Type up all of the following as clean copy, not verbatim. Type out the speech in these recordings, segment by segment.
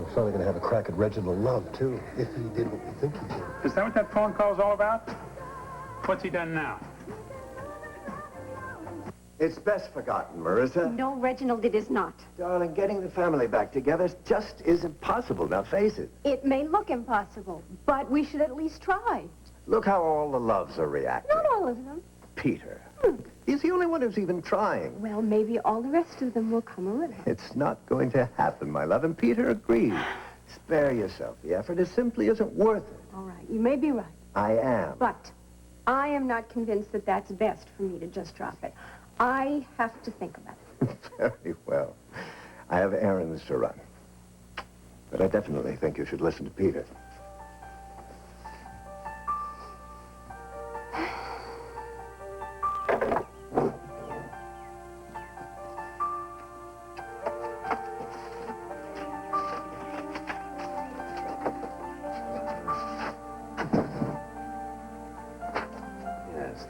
He's only going to have a crack at Reginald Love, too, if he did what we think he did. Is that what that phone call's all about? What's he done now? It's best forgotten, Marissa. No, Reginald, it is not. Darling, getting the family back together just isn't possible, now face it. It may look impossible, but we should at least try. Look how all the Loves are reacting. Not all of them. Peter. He's the only one who's even trying. Well, maybe all the rest of them will come around. It's not going to happen, my love, and Peter agrees. Spare yourself the effort. It simply isn't worth it. All right, you may be right. I am. But I am not convinced that that's best for me to just drop it. I have to think about it. Very well. I have errands to run. But I definitely think you should listen to Peter.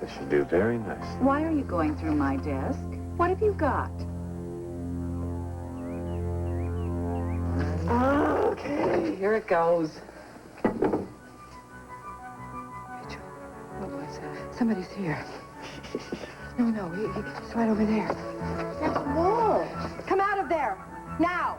This should do very nice. Why are you going through my desk? What have you got? Okay, here it goes. Rachel, what was that? Somebody's here. No, he's right over there. That's Wall. Come out of there, now.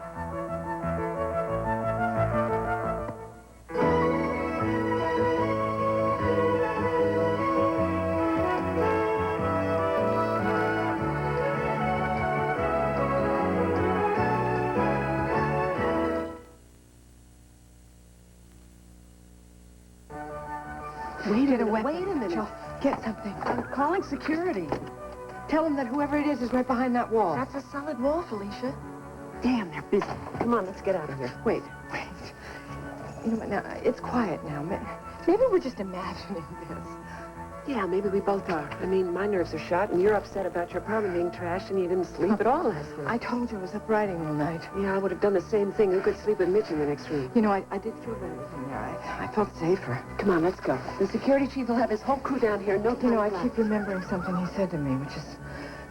Wait a minute. Joe, get something. I'm calling security. Tell them that whoever it is right behind that wall. That's a solid wall, Felicia. Damn, they're busy. Come on, let's get out of here. Wait. You know what, now, it's quiet now. Maybe we're just imagining this. Yeah, maybe we both are. I mean, my nerves are shot, and you're upset about your apartment being trashed, and you didn't sleep at all last night. I told you I was up writing all night. Yeah, I would have done the same thing. Who could sleep with Mitch in the next room? You know, I did feel better with him there. I felt safer. Come on, let's go. The security chief will have his whole crew down here. No time. You know, I left. keep remembering something he said to me, which is,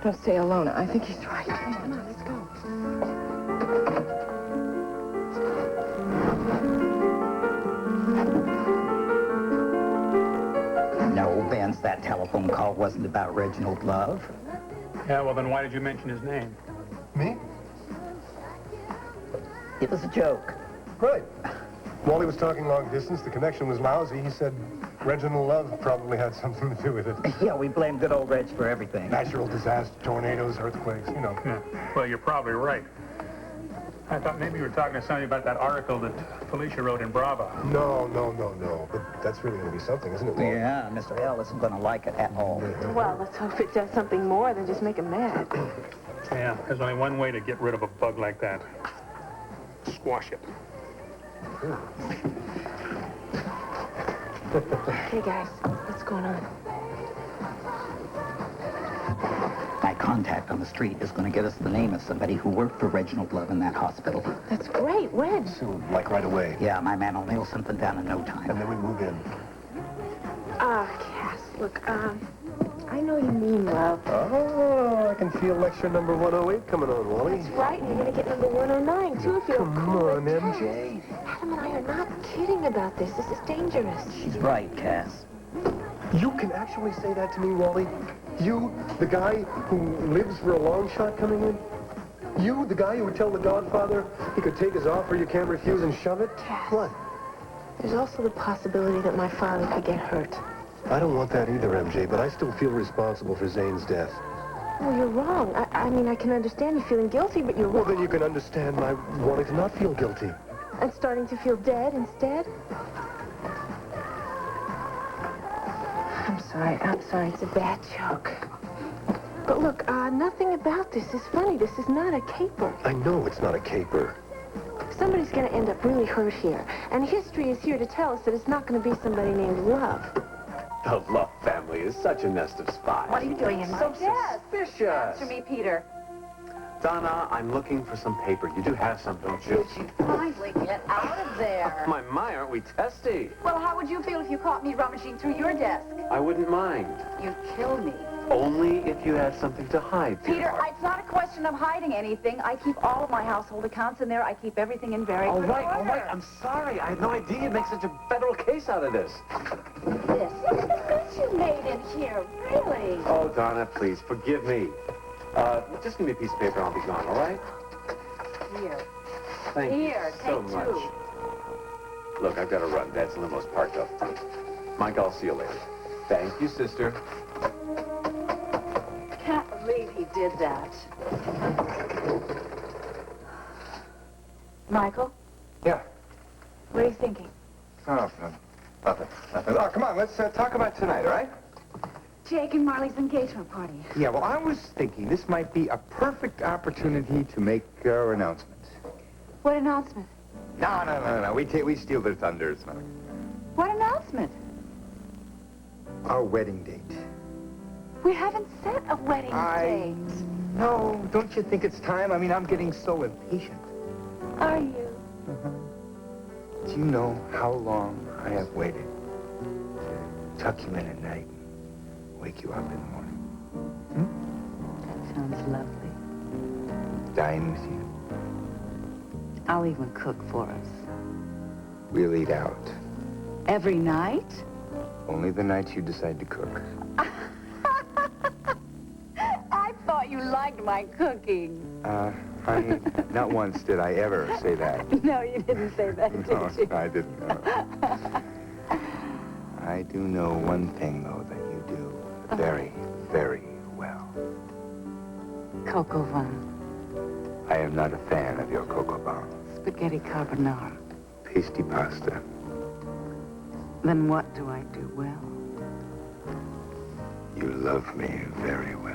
don't stay alone. I think he's right. Come on, let's go. No, Vince, that telephone call wasn't about Reginald Love. Yeah, well, then why did you mention his name? Me? It was a joke. Right. Wally was talking long distance. The connection was lousy. He said Reginald Love probably had something to do with it. Yeah, we blame good old Reg for everything. Natural disasters, tornadoes, earthquakes, you know. Yeah. Well, you're probably right. I thought maybe you were talking to somebody about that article that Felicia wrote in Bravo. No. But that's really going to be something, isn't it, Wally? Yeah, Mr. L isn't going to like it at all. Well, let's hope it does something more than just make him mad. Yeah, there's only one way to get rid of a bug like that. Squash it. Hey, guys, what's going on? My contact on the street is going to get us the name of somebody who worked for Reginald Love in that hospital. That's great. When? Soon, like right away. Yeah, my man will nail something down in no time. And then we move in. Cass, look, I know you mean well. Oh, I can feel lecture number 108 coming on, Wally. That's right, and you're going to get number 109, too, if you're Come cool on, as MJ. Adam and I are not kidding about this. This is dangerous. She's right, Cass. You can actually say that to me, Wally? You, the guy who lives for a long shot coming in? You, the guy who would tell the Godfather he could take his offer you can't refuse and shove it? Cass. What? There's also the possibility that my father could get hurt. I don't want that either, MJ, but I still feel responsible for Zane's death. Well, you're wrong. I mean, I can understand you feeling guilty, but you're Well, wrong. then you can understand my wanting to not feel guilty. And starting to feel dead instead? I'm sorry. It's a bad joke. But look, nothing about this is funny. This is not a caper. I know it's not a caper. Somebody's going to end up really hurt here. And history is here to tell us that it's not going to be somebody named Love. The Love family is such a nest of spies. What are you doing in my So desk? suspicious. Answer me, Peter. Donna, I'm looking for some paper. You do have some, don't you? Would you kindly get out of there? My, aren't we be testy. Well, how would you feel if you caught me rummaging through your desk? I wouldn't mind. You'd kill me. Only if you had something to hide, Peter, dear. it's not a question of hiding anything. I keep all of my household accounts in there. I keep everything in very All good right, all order. right. I'm sorry. I had no idea you'd make such a federal case out of this. This is the mess you made in here, really. Oh, Donna, please, forgive me. Just give me a piece of paper and I'll be gone, all right? Here. Thank Here, you so take much. two. Look, I've got to run. Dad's in the most parked up. Mike, I'll see you later. Thank you, sister. Can't believe he did that. Michael, Yeah. what are you thinking? Oh, nothing. Oh, come on, let's talk about tonight, all right? Jake and Marley's engagement party. Yeah, well, I was thinking this might be a perfect opportunity to make our announcement. What announcement? No. We steal their thunder. It's not What announcement? our wedding date. We haven't set a wedding date. No, don't you think it's time? I mean, I'm getting so impatient. Are you? Do you know how long I have waited to tuck you in at night and wake you up in the morning? That sounds lovely. Dine with you. I'll even cook for us. We'll eat out. Every night? Only the nights you decide to cook. I thought you liked my cooking. Honey, not once did I ever say that. No, you didn't say that, did No, you? I didn't. No. I do know one thing, though, that you do very, very well. Coco van. I am not a fan of your coco bun. Spaghetti carbonara. Pasty pasta. Then what do I do well? You love me very well.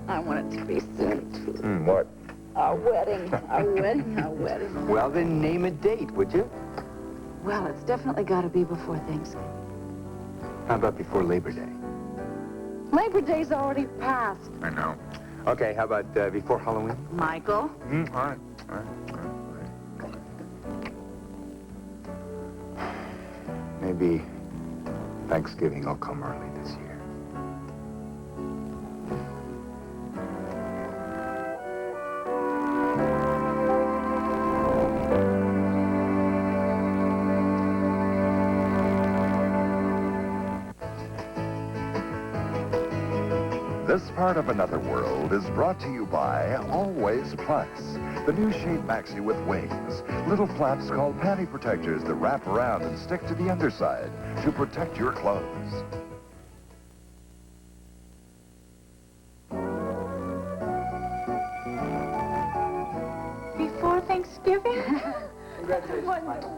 I want it to be soon, too. What? Our wedding, our wedding, our wedding. Well, then name a date, would you? Well, it's definitely got to be before Thanksgiving. How about before Labor Day? Labor Day's already passed. I know. Okay, how about before Halloween? Michael? All right. Maybe Thanksgiving will come early this year. This part of Another World is brought to you by Always Plus, the new shade maxi with wings. Little flaps called panty protectors that wrap around and stick to the underside to protect your clothes. Before Thanksgiving?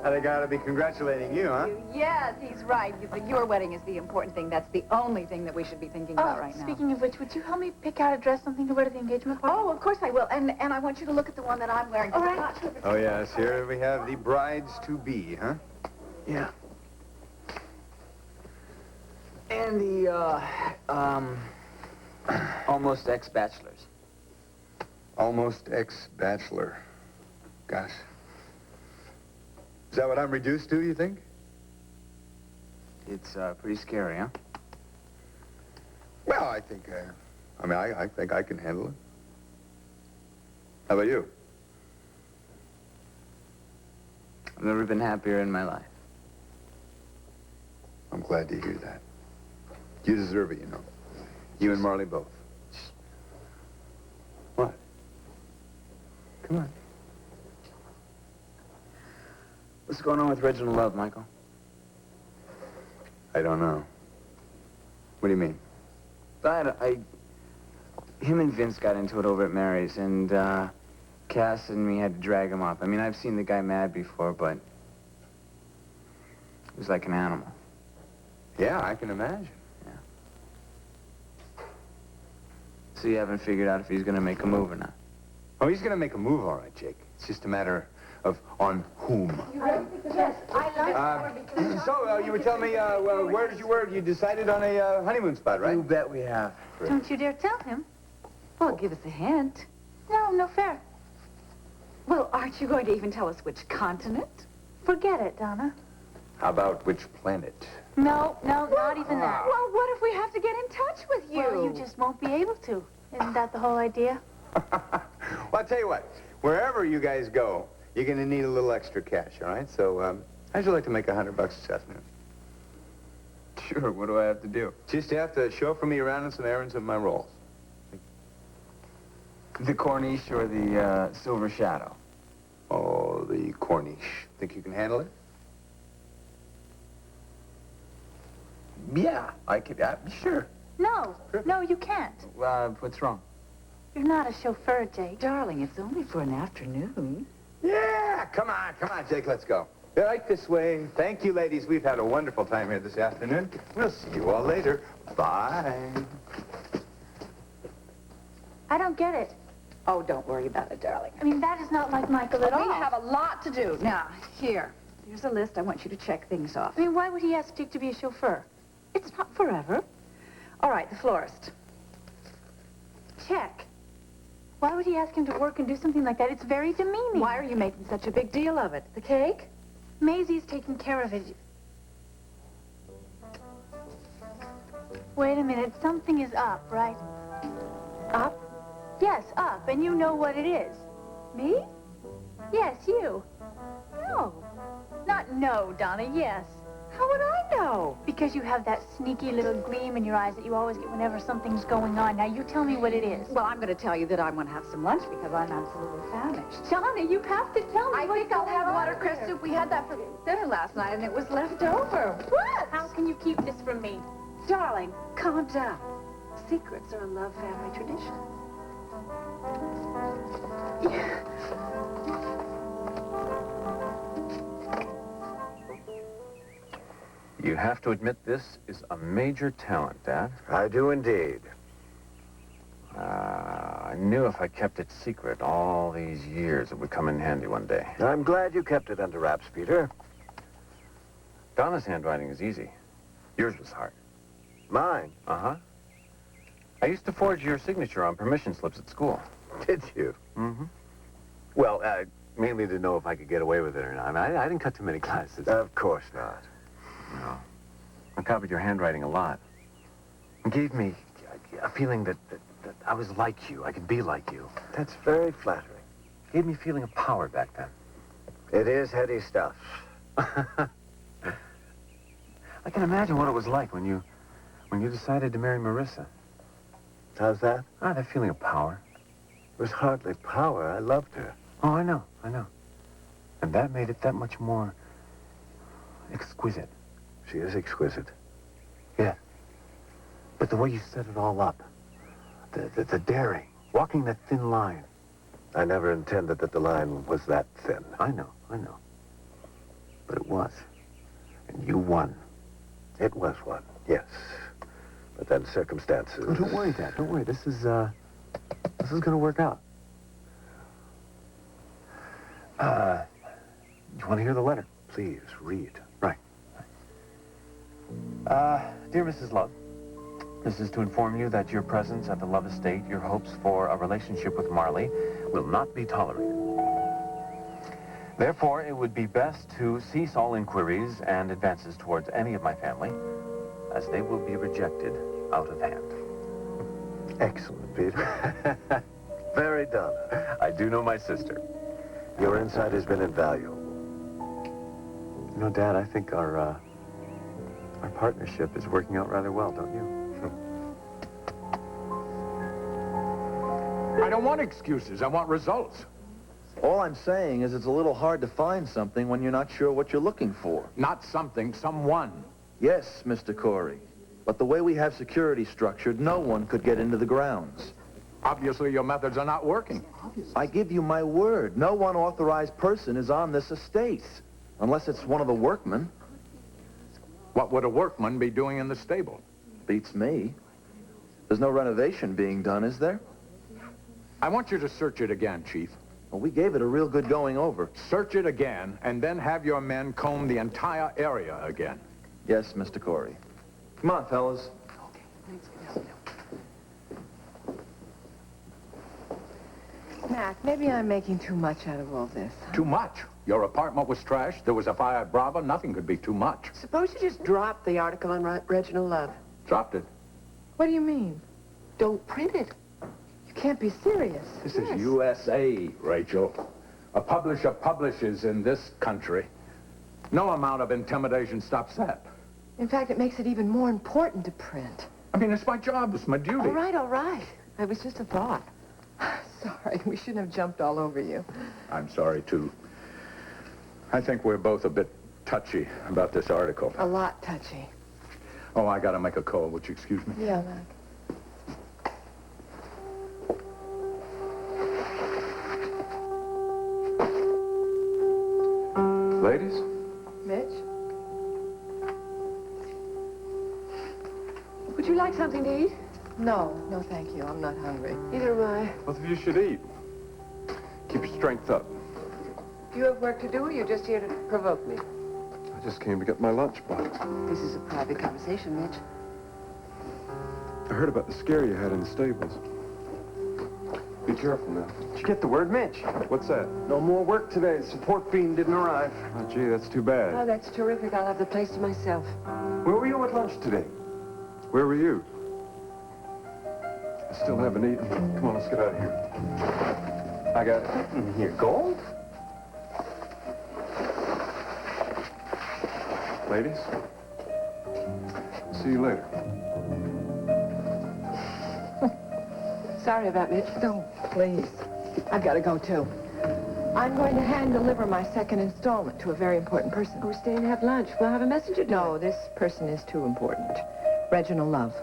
They gotta be congratulating you, huh? Yes, he's right. Your wedding is the important thing. That's the only thing that we should be thinking about right now. Speaking of which, would you help me pick out a dress, something to wear to the engagement party? Oh, of course I will. And I want you to look at the one that I'm wearing. All right. Oh, yes, here we have the brides-to-be, huh? Yeah. And the, almost ex-bachelors. Almost ex-bachelor. Gosh. Is that what I'm reduced to, you think? It's, pretty scary, huh? Well, I think, I think I can handle it. How about you? I've never been happier in my life. I'm glad to hear that. You deserve it, you know. You and Marley both. What? Come on. What's going on with Reginald Love, Michael? I don't know. What do you mean? Him and Vince got into it over at Mary's, and, Cass and me had to drag him up. I mean, I've seen the guy mad before, but he was like an animal. Yeah, I can imagine. Yeah. So you haven't figured out if he's gonna make a move or not? Oh, he's gonna make a move, all right, Jake. It's just a matter of on whom. Yes, I like So, you were telling me, where did you work? You decided on a honeymoon spot, right? You bet we have. Don't you dare tell him. Well, give us a hint. No, no fair. Well, aren't you going to even tell us which continent? Forget it, Donna. How about which planet? No, not even that. Well, what if we have to get in touch with you? Well, you just won't be able to. Isn't that the whole idea? Well, I'll tell you what. Wherever you guys go, you're going to need a little extra cash, all right? So, how'd you like to make $100 this afternoon? Sure, what do I have to do? Just have to chauffeur me around in some errands of my rolls. The Corniche or the Silver Shadow? Oh, the Corniche. Think you can handle it? Yeah, I could, sure. No, no, you can't. What's wrong? You're not a chauffeur, Jake. Darling, it's only for an afternoon. Yeah, come on, Jake, let's go. Right this way. Thank you, ladies. We've had a wonderful time here this afternoon. We'll see you all later. Bye. I don't get it. Oh, don't worry about it, darling. I mean, that is not like Michael at all. We have a lot to do. Now, here's a list. I want you to check things off. I mean, why would he ask Jake to be a chauffeur? It's not forever. All right, the florist. Check. Why would he ask him to work and do something like that? It's very demeaning. Why are you making such a big deal of it? The cake? Maisie's taking care of it. Wait a minute. Something is up, right? Up? Yes, up. And you know what it is. Me? Yes, you. No. Not no, Donna, yes. How would I know? Because you have that sneaky little gleam in your eyes that you always get whenever something's going on. Now, you tell me what it is. Well, I'm going to tell you that I want to have some lunch because I'm absolutely famished. Donna, you have to tell me I think I'll have watercress soup. We had that for dinner last night, and it was left over. What? How can you keep this from me? Darling, calm down. Secrets are a love family tradition. You have to admit this is a major talent, Dad. I do indeed. I knew if I kept it secret all these years, it would come in handy one day. I'm glad you kept it under wraps, Peter. Donna's handwriting is easy. Yours was hard. Mine? Uh-huh. I used to forge your signature on permission slips at school. Did you? Mm-hmm. Well, mainly to know if I could get away with it or not. I mean, I didn't cut too many classes. Of course not. No. I copied your handwriting a lot. It gave me a feeling that I was like you. I could be like you. That's very flattering. It gave me a feeling of power back then. It is heady stuff. I can imagine what it was like when you decided to marry Marissa. How's that? That feeling of power. It was hardly power. I loved her. Oh, I know. And that made it that much more exquisite. She is exquisite. Yeah. But the way you set it all up, the daring, walking that thin line. I never intended that the line was that thin. I know. But it was. And you won. It was one, yes. But then circumstances... Oh, don't worry, Dad. Don't worry. This is going to work out. You want to hear the letter? Please, read. Right. Dear Mrs. Love, this is to inform you that your presence at the Love Estate, your hopes for a relationship with Marley, will not be tolerated. Therefore, it would be best to cease all inquiries and advances towards any of my family, as they will be rejected out of hand. Excellent, Peter. Very done. I do know my sister. Your insight has been invaluable. You know, Dad, I think our partnership is working out rather well, don't you? I don't want excuses. I want results. All I'm saying is it's a little hard to find something when you're not sure what you're looking for. Not something, someone. Yes, Mr. Corey. But the way we have security structured, no one could get into the grounds. Obviously, your methods are not working. I give you my word. No one authorized person is on this estate. Unless it's one of the workmen. What would a workman be doing in the stable? Beats me. There's no renovation being done, is there? I want you to search it again, Chief. Well, we gave it a real good going over. Search it again, and then have your men comb the entire area again. Yes, Mr. Corey. Come on, fellas. Matt, Mac, maybe I'm making too much out of all this. Too much? Your apartment was trashed. There was a fire at Bravo. Nothing could be too much. Suppose you just drop the article on Reginald Love. Dropped it. What do you mean? Don't print it. You can't be serious. This is USA, Rachel. A publisher publishes in this country. No amount of intimidation stops that. In fact, it makes it even more important to print. I mean, it's my job. It's my duty. All right, all right. It was just a thought. Sorry, we shouldn't have jumped all over you. I'm sorry, too. I think we're both a bit touchy about this article. A lot touchy. Oh, I gotta make a call. Would you excuse me? Yeah, Mac. Ladies? Mitch? Would you like something to eat? No, no, thank you. I'm not hungry. Neither am I. Both of you should eat. Keep your strength up. Do you have work to do, or you're just here to provoke me? I just came to get my lunchbox. This is a private conversation, Mitch. I heard about the scare you had in the stables. Be careful now. Did you get the word, Mitch? What's that? No more work today. The support beam didn't arrive. Oh, gee, that's too bad. Oh, that's terrific. I'll have the place to myself. Where were you at lunch today? Where were you? I still haven't eaten. Come on, let's get out of here. I got it. In here, gold? Ladies, see you later. Sorry about Mitch. No, please. I've got to go, too. I'm going to hand-deliver my second installment to a very important person. We're staying to have lunch. We'll have a message or two. No, this person is too important. Reginald Love.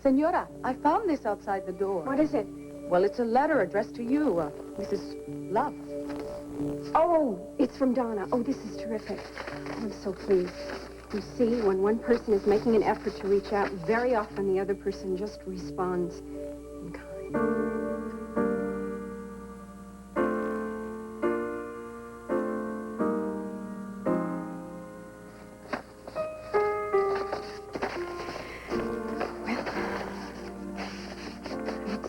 Senora, I found this outside the door. What is it? Well, it's a letter addressed to you, Mrs. Love. Oh, it's from Donna. Oh, this is terrific. I'm so pleased. You see, when one person is making an effort to reach out, very often the other person just responds in kind.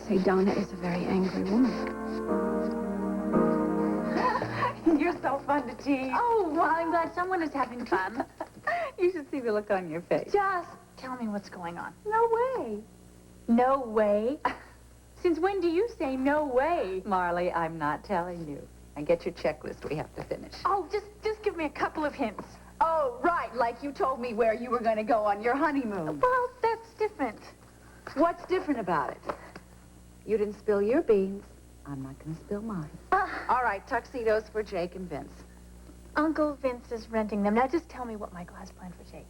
Say Donna is a very angry woman. You're so fun to tease. Oh, well, I'm glad someone is having fun. You should see the look on your face. Just tell me what's going on. No way. No way? Since when do you say no way? Marley, I'm not telling you. And get your checklist we have to finish. Oh, just give me a couple of hints. Oh, right, like you told me where you were going to go on your honeymoon. Well, that's different. What's different about it? You didn't spill your beans. I'm not going to spill mine. All right, tuxedos for Jake and Vince. Uncle Vince is renting them. Now just tell me what Michael has planned for Jake.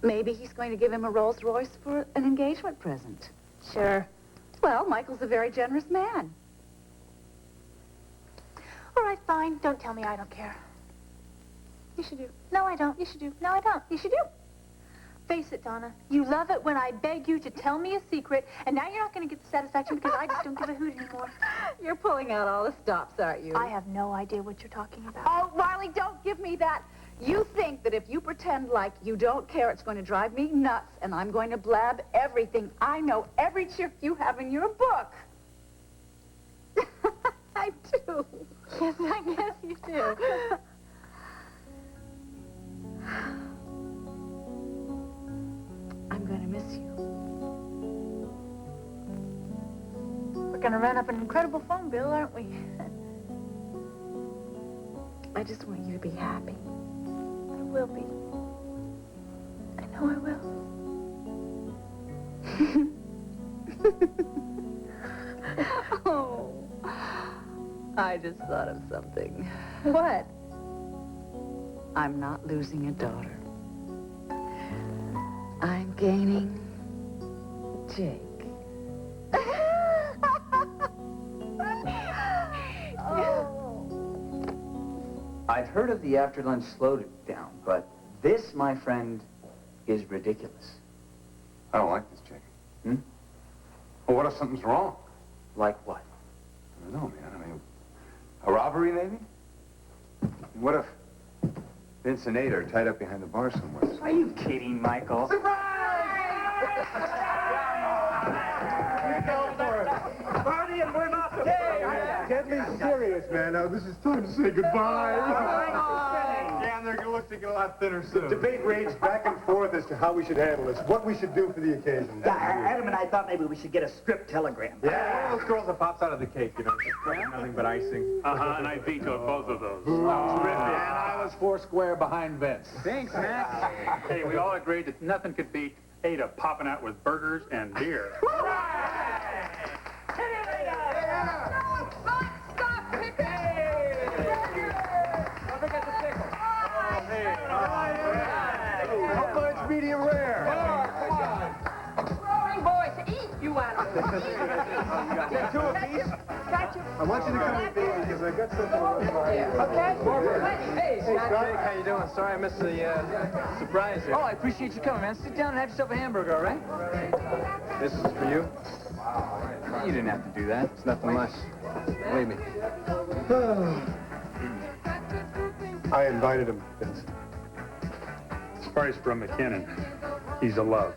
Maybe he's going to give him a Rolls Royce for an engagement present. Sure. Well, Michael's a very generous man. All right, fine. Don't tell me I don't care. You should do. No, I don't. You should do. No, I don't. You should do. Face it, Donna. You love it when I beg you to tell me a secret, and now you're not going to get the satisfaction because I just don't give a hoot anymore. You're pulling out all the stops, aren't you? I have no idea what you're talking about. Oh, Marley, don't give me that. You think that if you pretend like you don't care, it's going to drive me nuts, and I'm going to blab everything. I know every trick you have in your book. I do. Yes, I guess you do. I'm going to miss you. We're going to run up an incredible phone bill, aren't we? I just want you to be happy. I will be. I know I will. Oh, I just thought of something. What? I'm not losing a daughter. I'm gaining Jake. I've heard of the after-lunch slowdown, but this, my friend, is ridiculous. I don't like this, Jake. Hmm? Well, what if something's wrong? Like what? I don't know, man. I mean, a robbery, maybe? What if Vince and Nate are tied up behind the bar somewhere. Are you kidding, Michael? Party and we're not the Get me serious, man. Now, this is time to say goodbye. Damn, they're looking a lot thinner soon. The debate raged back and forth as to how we should handle this, what we should do for the occasion. Yeah, Adam and I thought maybe we should get a script telegram. Yeah, those girls that pops out of the cake, you know, nothing but icing. And I vetoed both of those. And I was foursquare behind Vince. Thanks, Max. Hey, we all agreed that nothing could beat Ada popping out with burgers and beer. How much medium rare? Roaring boys, eat, you animals. Get two apiece. Got you. I want you to come with me because I got something on my... Okay? Hey, Scott. Jake, how you doing? Sorry I missed the surprise here. Oh, I appreciate you coming, man. Sit down and have yourself a hamburger, all right? This is for you. You didn't have to do that. It's nothing much. Believe me. I invited him, Vince. Surprise from McKinnon. He's a love.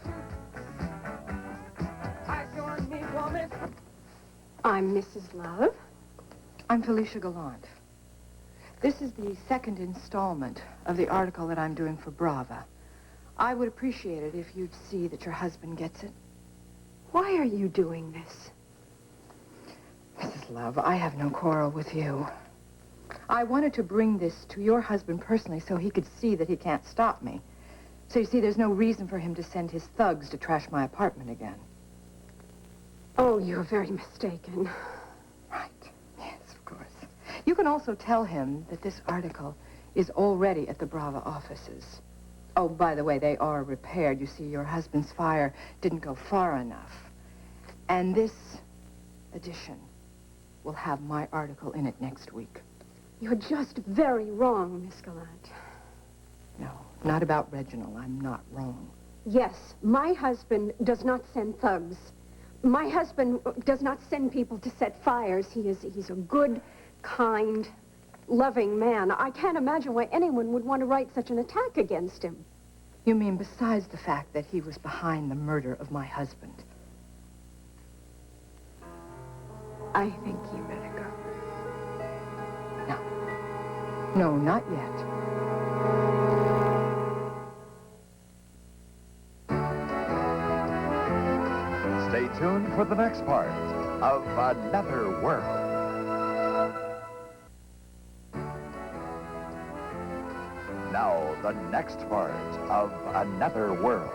I'm Mrs. Love. I'm Felicia Gallant. This is the second installment of the article that I'm doing for Brava. I would appreciate it if you'd see that your husband gets it. Why are you doing this? Mrs. Love, I have no quarrel with you. I wanted to bring this to your husband personally so he could see that he can't stop me. So you see, there's no reason for him to send his thugs to trash my apartment again. Oh, you're very mistaken. Right. Yes, of course. You can also tell him that this article is already at the Brava offices. Oh, by the way, they are repaired. You see, your husband's fire didn't go far enough. And this edition will have my article in it next week. You're just very wrong, Miss Gallant. No, not about Reginald. I'm not wrong. Yes, my husband does not send thugs. My husband does not send people to set fires. He's a good, kind, loving man. I can't imagine why anyone would want to write such an attack against him. You mean besides the fact that he was behind the murder of my husband? I think you better go. No, not yet. Stay tuned for the next part of Another World. Now, the next part of Another World.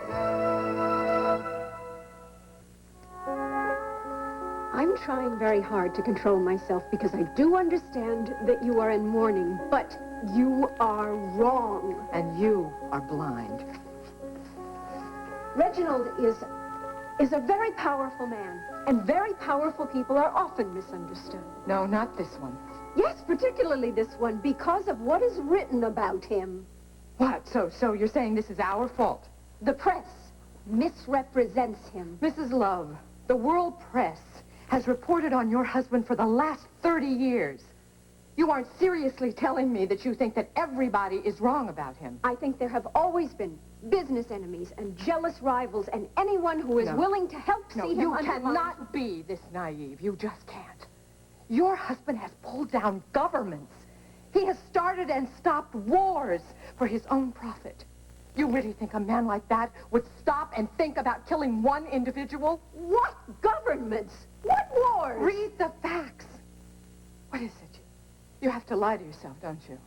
I'm trying very hard to control myself because I do understand that you are in mourning, but you are wrong. And you are blind. Reginald is a very powerful man, and very powerful people are often misunderstood. No, not this one. Yes, particularly this one, because of what is written about him. What? So you're saying this is our fault? The press misrepresents him. Mrs. Love, the world press has reported on your husband for the last 30 years. You aren't seriously telling me that you think that everybody is wrong about him. I think there have always been business enemies and jealous rivals and anyone who is willing to help see him you undermine. cannot be this naive. You just can't. Your husband has pulled down governments. He has started and stopped wars for his own profit. You really think a man like that would stop and think about killing one individual? What governments? What wars? Read the facts. What is it? You have to lie to yourself, don't you?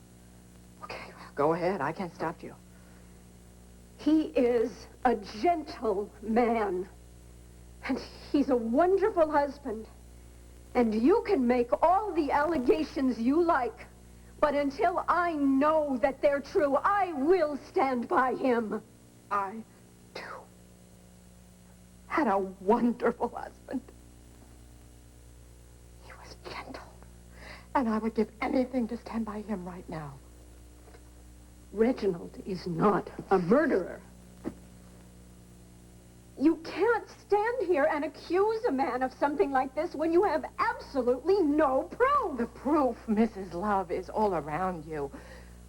Okay, well, go ahead. I can't stop you. He is a gentle man. And he's a wonderful husband. And you can make all the allegations you like. But until I know that they're true, I will stand by him. I, too, had a wonderful husband. He was gentle. And I would give anything to stand by him right now. Reginald is not a murderer. You can't stand here and accuse a man of something like this when you have absolutely no proof. The proof, Mrs. Love, is all around you.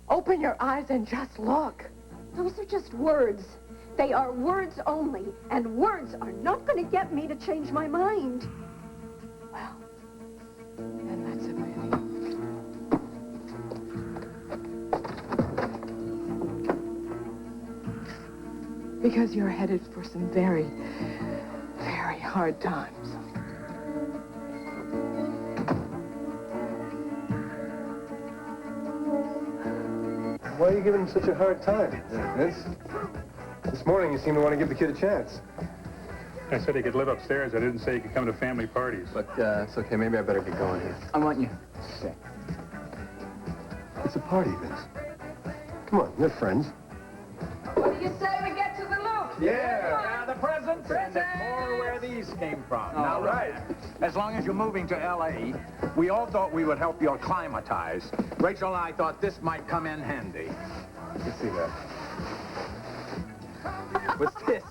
Open your eyes and just look. Those are just words. They are words only, and words are not going to get me to change my mind. Well, then that's a pity. Because you're headed for some very, very hard times. Why are you giving him such a hard time, Vince? This morning you seemed to want to give the kid a chance. I said he could live upstairs. I didn't say he could come to family parties. But it's okay. Maybe I better get going here. I want you. It's a party, Vince. Come on, you're friends. What do you say we get to the loop? Yeah, the presents and more where these came from. Now, right. As long as you're moving to L.A., we all thought we would help you acclimatize. Rachel and I thought this might come in handy. Let's see that. What's this?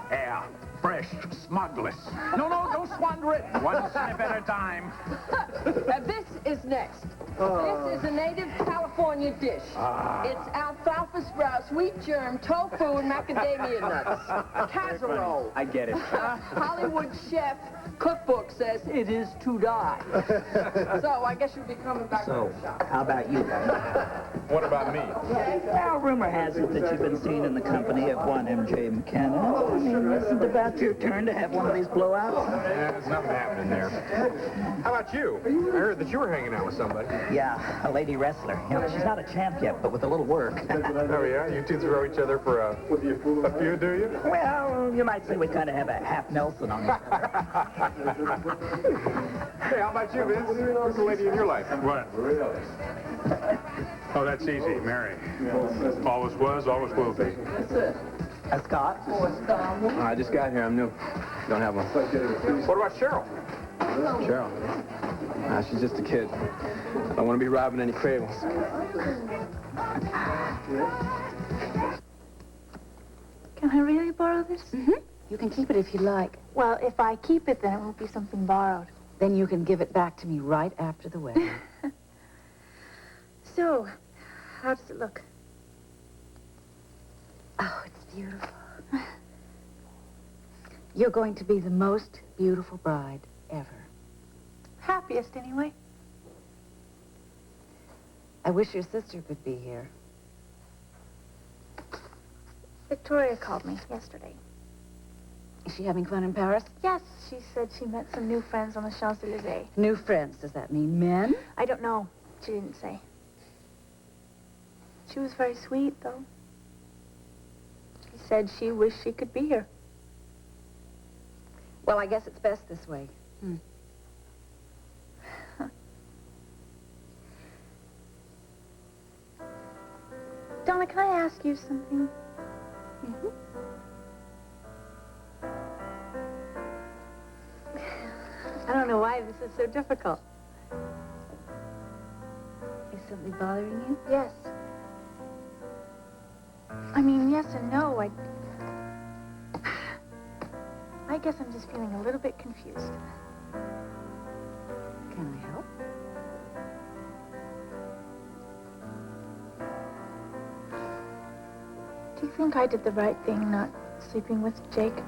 Air. Fresh. Smugless. No, don't squander it. One sniff at a time. This is next. This is a native California dish. It's alfalfa sprouts, wheat germ, tofu, and macadamia nuts. Casserole. I get it. Hollywood chef cookbook says it is to die. So I guess you'll be coming back to the shop. How about you? What about me? Well, rumor has it that you've been seen in the company of one M.J. McKenna. I mean, isn't it about your turn to have one of these blowouts? Yeah, there's nothing happening there. How about you? I heard that you were hanging out with somebody. Yeah, a lady wrestler. You know, she's not a champ yet, but with a little work. Oh, yeah? You two throw each other for a few, do you? Well, you might say we kind of have a half Nelson on each other. Hey, how about you, Vince? Who's the lady in your life? What? Oh, that's easy. Mary. Always was, always will be. Scott? I just got here. I'm new. Don't have one. What about Cheryl? Cheryl? She's just a kid. I don't want to be robbing any cradles. Can I really borrow this? Mm-hmm. You can keep it if you like. Well, if I keep it, then it won't be something borrowed. Then you can give it back to me right after the wedding. So, how does it look? Oh, it's beautiful. You're going to be the most beautiful bride ever. Happiest, anyway. I wish your sister could be here. Victoria called me yesterday. Is she having fun in Paris? Yes, she said she met some new friends on the Champs-Élysées. New friends, does that mean men? I don't know. She didn't say. She was very sweet, though. She said she wished she could be here. Well, I guess it's best this way. Donna, can I ask you something? Mm-hmm. I don't know why this is so difficult. Is something bothering you? Yes. I mean, yes and no. I guess I'm just feeling a little bit confused. Can I help? Do you think I did the right thing not sleeping with Jake?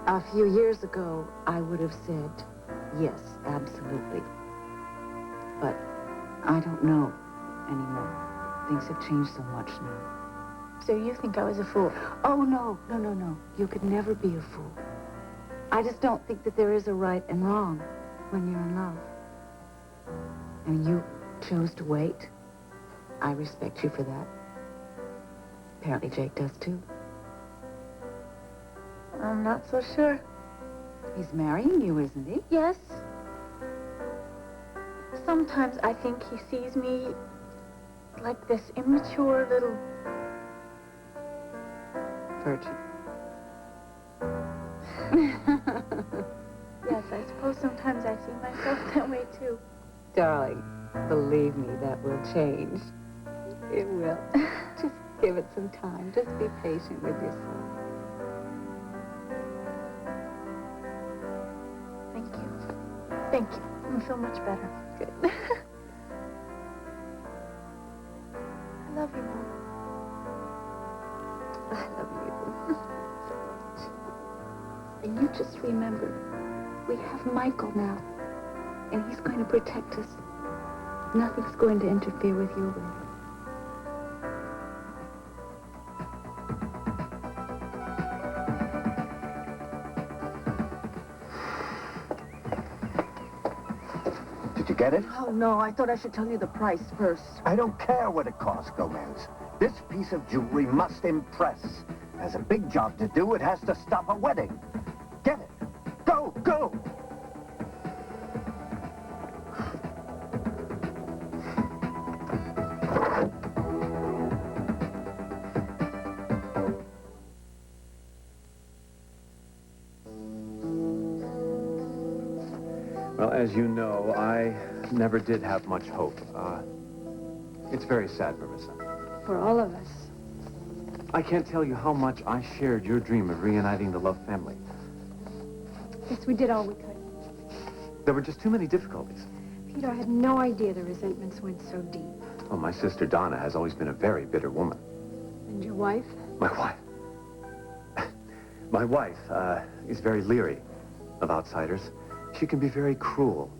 A few years ago, I would have said, yes, absolutely. But I don't know anymore. Things have changed so much now. So you think I was a fool? Oh, no. You could never be a fool. I just don't think that there is a right and wrong when you're in love. And you chose to wait. I respect you for that. Apparently Jake does too. I'm not so sure. He's marrying you, isn't he? Yes. Sometimes I think he sees me like this immature little... virgin. Yes, I suppose sometimes I see myself that way too. Darling, believe me, that will change. It will. Just give it some time. Just be patient with yourself. Thank you. Thank you. I feel much better. Good. I love you, Mom. I love you. And you just remember, we have Michael now, and he's going to protect us. Nothing's going to interfere with your will. Did you get it? Oh, no, I thought I should tell you the price first. I don't care what it costs, Gomez. This piece of jewelry must impress. Has a big job to do. It has to stop a wedding. Get it. Go, go! Well, as you know, I never did have much hope. It's very sad, Marissa. For all of us. I can't tell you how much I shared your dream of reuniting the Love family. Yes, we did all we could. There were just too many difficulties. Peter, I had no idea the resentments went so deep. Oh, my sister Donna has always been a very bitter woman. And your wife? My wife. My wife is very leery of outsiders. She can be very cruel.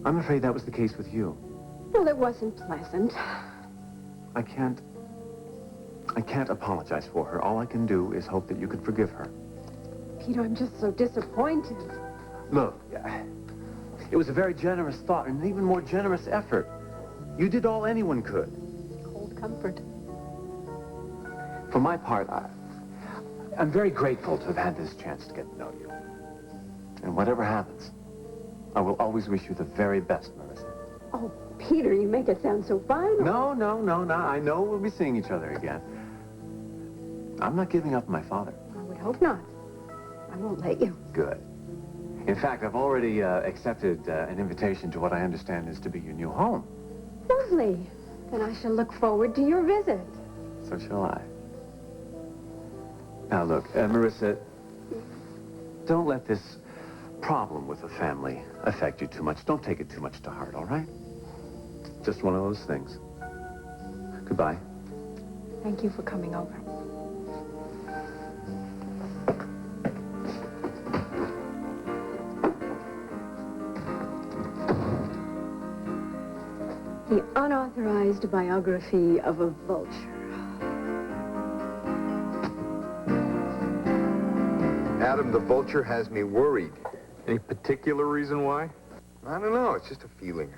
I'm afraid that was the case with you. Well, it wasn't pleasant. I can't apologize for her. All I can do is hope that you can forgive her. Peter, I'm just so disappointed. Look, it was a very generous thought and an even more generous effort. You did all anyone could. Cold comfort. For my part, I'm very grateful to have had this chance to get to know you. And whatever happens, I will always wish you the very best, Marissa. Oh, Peter, you make it sound so final. No. I know we'll be seeing each other again. I'm not giving up my father. I would hope not. I won't let you. Good. In fact, I've already accepted an invitation to what I understand is to be your new home. Lovely. Then I shall look forward to your visit. So shall I. Now, look, Marissa, don't let this problem with the family affect you too much. Don't take it too much to heart, all right? Just one of those things. Goodbye. Thank you for coming over. The unauthorized biography of a vulture. Adam, the vulture has me worried. Any particular reason why? I don't know. It's just a feeling.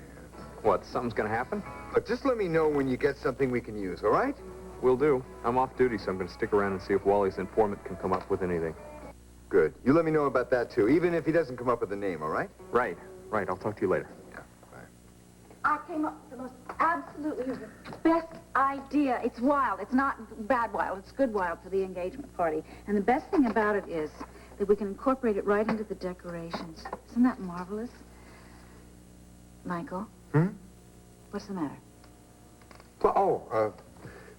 What, something's gonna happen? But just let me know when you get something we can use, all right? Will do. I'm off duty, so I'm gonna stick around and see if Wally's informant can come up with anything. Good. You let me know about that, too, even if he doesn't come up with a name, all right? Right. I'll talk to you later. I came up with the most absolutely best idea. It's wild. It's not bad wild. It's good wild for the engagement party. And the best thing about it is that we can incorporate it right into the decorations. Isn't that marvelous? Michael? What's the matter?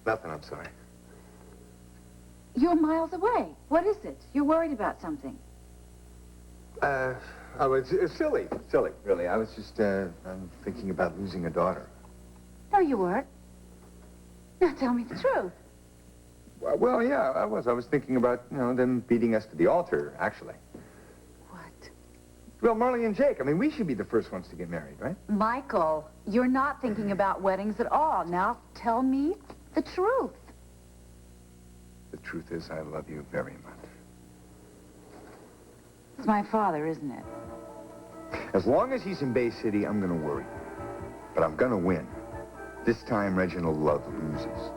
Nothing, I'm sorry. You're miles away. What is it? You're worried about something. It's silly, really. I was just, I'm thinking about losing a daughter. No, you weren't. Now tell me the truth. Well, yeah, I was. I was thinking about, them beating us to the altar, actually. What? Well, Marley and Jake, I mean, we should be the first ones to get married, right? Michael, you're not thinking about weddings at all. Now tell me the truth. The truth is, I love you very much. It's my father, isn't it? As long as he's in Bay City, I'm gonna worry. But I'm gonna win. This time, Reginald Love loses.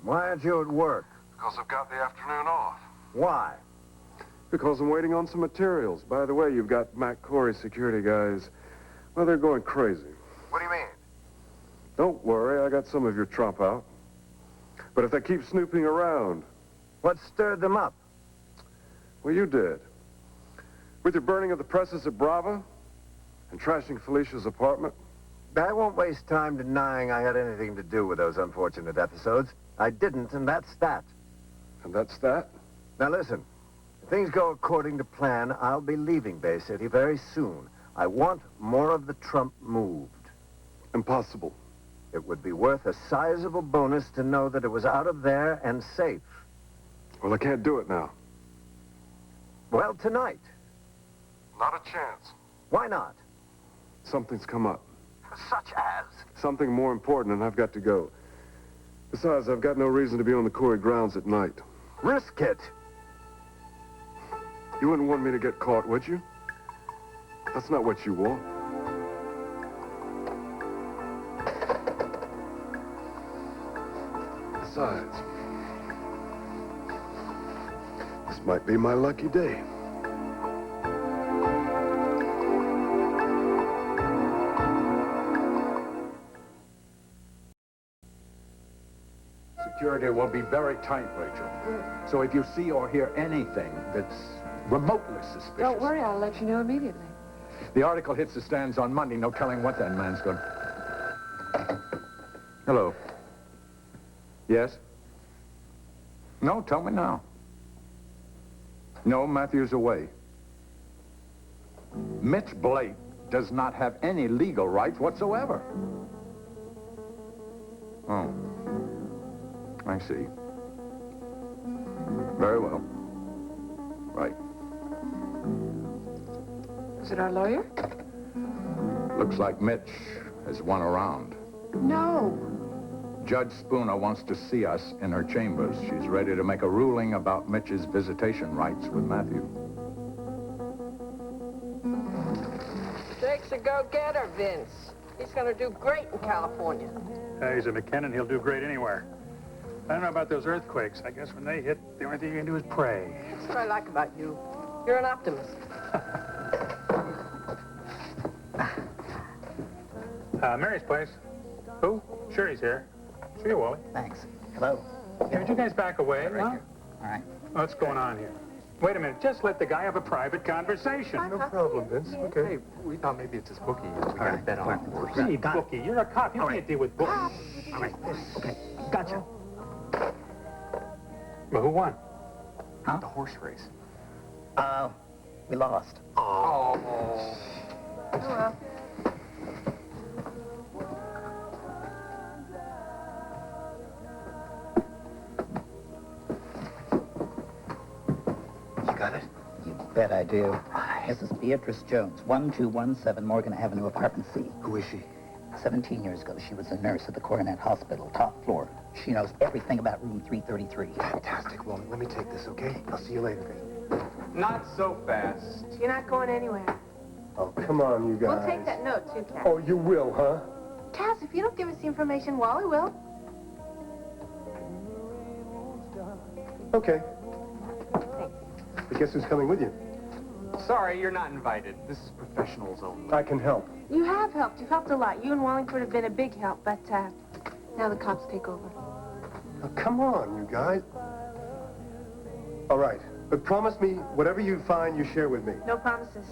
Why aren't you at work? Because I've got the afternoon off. Why? Because I'm waiting on some materials. By the way, you've got Mac Corey's security guys. Well, they're going crazy. What do you mean? Don't worry, I got some of your trump out. But if they keep snooping around... What stirred them up? Well, you did. With your burning of the presses at Brava and trashing Felicia's apartment. I won't waste time denying I had anything to do with those unfortunate episodes. I didn't, and that's that. And that's that? Now listen, if things go according to plan, I'll be leaving Bay City very soon. I want more of the Trump moved. Impossible. It would be worth a sizable bonus to know that it was out of there and safe. Well, I can't do it now. Well, tonight. Not a chance. Why not? Something's come up. Such as? Something more important, and I've got to go. Besides, I've got no reason to be on the quarry grounds at night. Risk it. You wouldn't want me to get caught, would you? That's not what you want. Besides, this might be my lucky day. Security will be very tight, Rachel. So if you see or hear anything that's remotely suspicious... Don't worry, I'll let you know immediately. The article hits the stands on Monday. No telling what that man's going... Hello. Yes? No, tell me now. No, Matthew's away. Mitch Blake does not have any legal rights whatsoever. Oh. I see. Very well. Right. Is it our lawyer? Looks like Mitch has won around. No. Judge Spooner wants to see us in her chambers. She's ready to make a ruling about Mitch's visitation rights with Matthew. Jake's a go-getter, Vince. He's gonna do great in California. He's a McKinnon. He'll do great anywhere. I don't know about those earthquakes. I guess when they hit, the only thing you can do is pray. That's what I like about you. You're an optimist. Mary's place. Who? Sure, he's here. See you, Wally. Thanks. Hello. Hey, would you guys back away? Right Huh? here. All right. What's going on here? Wait a minute. Just let the guy have a private conversation. No problem, Vince. Okay. Hey, we thought maybe it's his bookie. We got a bet on it. What do you need, bookie? You're a cop. You can't deal with bookies. All right. Okay. Gotcha. But who won? Huh? The horse race. We lost. Oh. Oh, well. You got it? You bet I do. Mrs. Beatrice Jones, 1217 Morgan Avenue, apartment C. Who is she? 17 years ago, she was a nurse at the Coronet Hospital, top floor. She knows everything about room 333. Fantastic, Wally. Let me take this, okay? I'll see you later. Not so fast. You're not going anywhere. Oh, come on, you guys. We'll take that note, too, Cass. Oh, you will, huh? Cass, if you don't give us the information, Wally will. Okay. But guess who's coming with you? Sorry, you're not invited. This is professionals only. I can help. You have helped. You've helped a lot. You and Wallingford have been a big help, but now the cops take over. Now, come on, you guys. All right. But promise me, whatever you find, you share with me. No promises.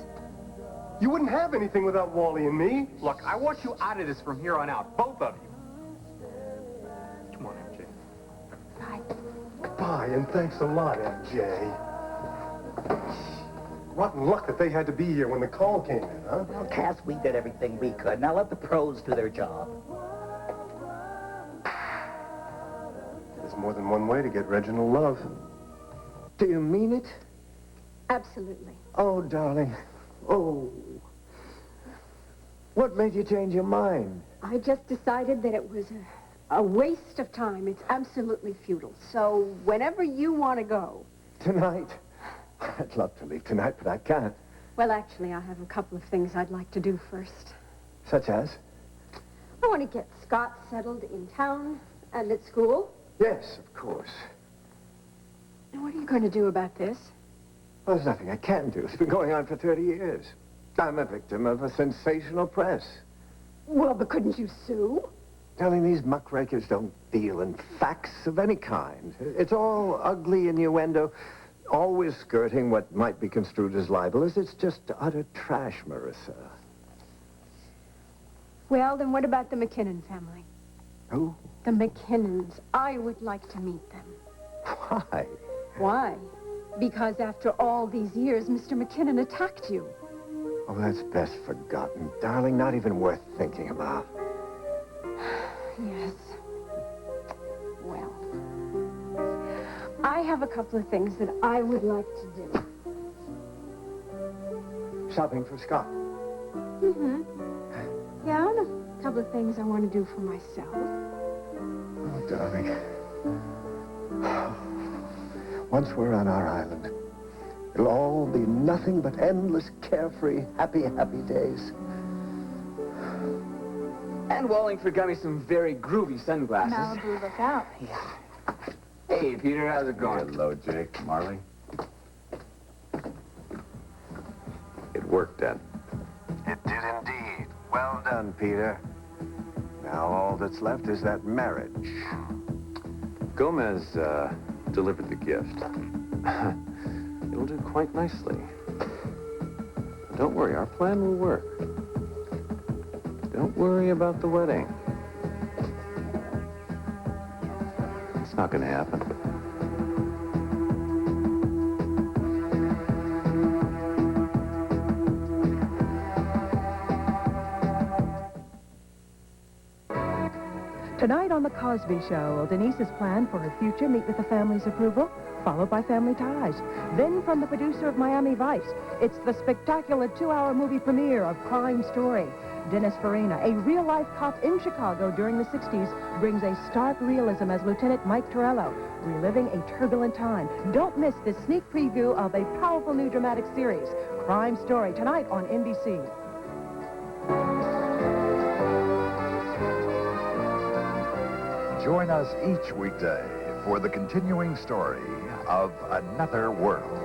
You wouldn't have anything without Wally and me. Look, I want you out of this from here on out, both of you. Come on, MJ. Bye. Goodbye, and thanks a lot, MJ. Rotten luck that they had to be here when the call came in, huh? Well, Cass, we did everything we could. Now let the pros do their job. There's more than one way to get Reginald love. Do you mean it? Absolutely. Oh, darling. Oh. What made you change your mind? I just decided that it was a waste of time. It's absolutely futile. So whenever you want to go. Tonight? I'd love to leave tonight, but I can't. Well, actually, I have a couple of things I'd like to do first. Such as? I want to get Scott settled in town and at school. Yes, of course. And what are you going to do about this? Well, there's nothing I can do. It's been going on for 30 years. I'm a victim of a sensational press. Well, but couldn't you sue? Darling, these muckrakers don't deal in facts of any kind. It's all ugly innuendo, always skirting what might be construed as libelous. It's just utter trash, Marissa. Well, then what about the McKinnon family? Who? The McKinnons. I would like to meet them. Why? Why? Because after all these years, Mr. McKinnon attacked you. Oh, that's best forgotten. Darling, not even worth thinking about. Yes. Well, I have a couple of things that I would like to do. Shopping for Scott. Mm-hmm. Yeah, and a couple of things I want to do for myself. Oh, darling. Once we're on our island, it'll all be nothing but endless, carefree, happy days. And Wallingford got me some very groovy sunglasses. Malibu, look out. Yeah. Hey, Peter, how's it going? Hello, Jake. Marley? It worked, Dad. It did indeed. Well done, Peter. Now all that's left is that marriage. Gomez delivered the gift. It'll do quite nicely. Don't worry, our plan will work. Don't worry about the wedding. It's not going to happen. Tonight on The Cosby Show, will Denise's plan for her future meet with the family's approval, followed by family ties? Then from the producer of Miami Vice, it's the spectacular 2-hour movie premiere of Crime Story. Dennis Farina, a real-life cop in Chicago during the 60s, brings a stark realism as Lieutenant Mike Torello, reliving a turbulent time. Don't miss this sneak preview of a powerful new dramatic series, Crime Story, tonight on NBC. Join us each weekday for the continuing story of Another World.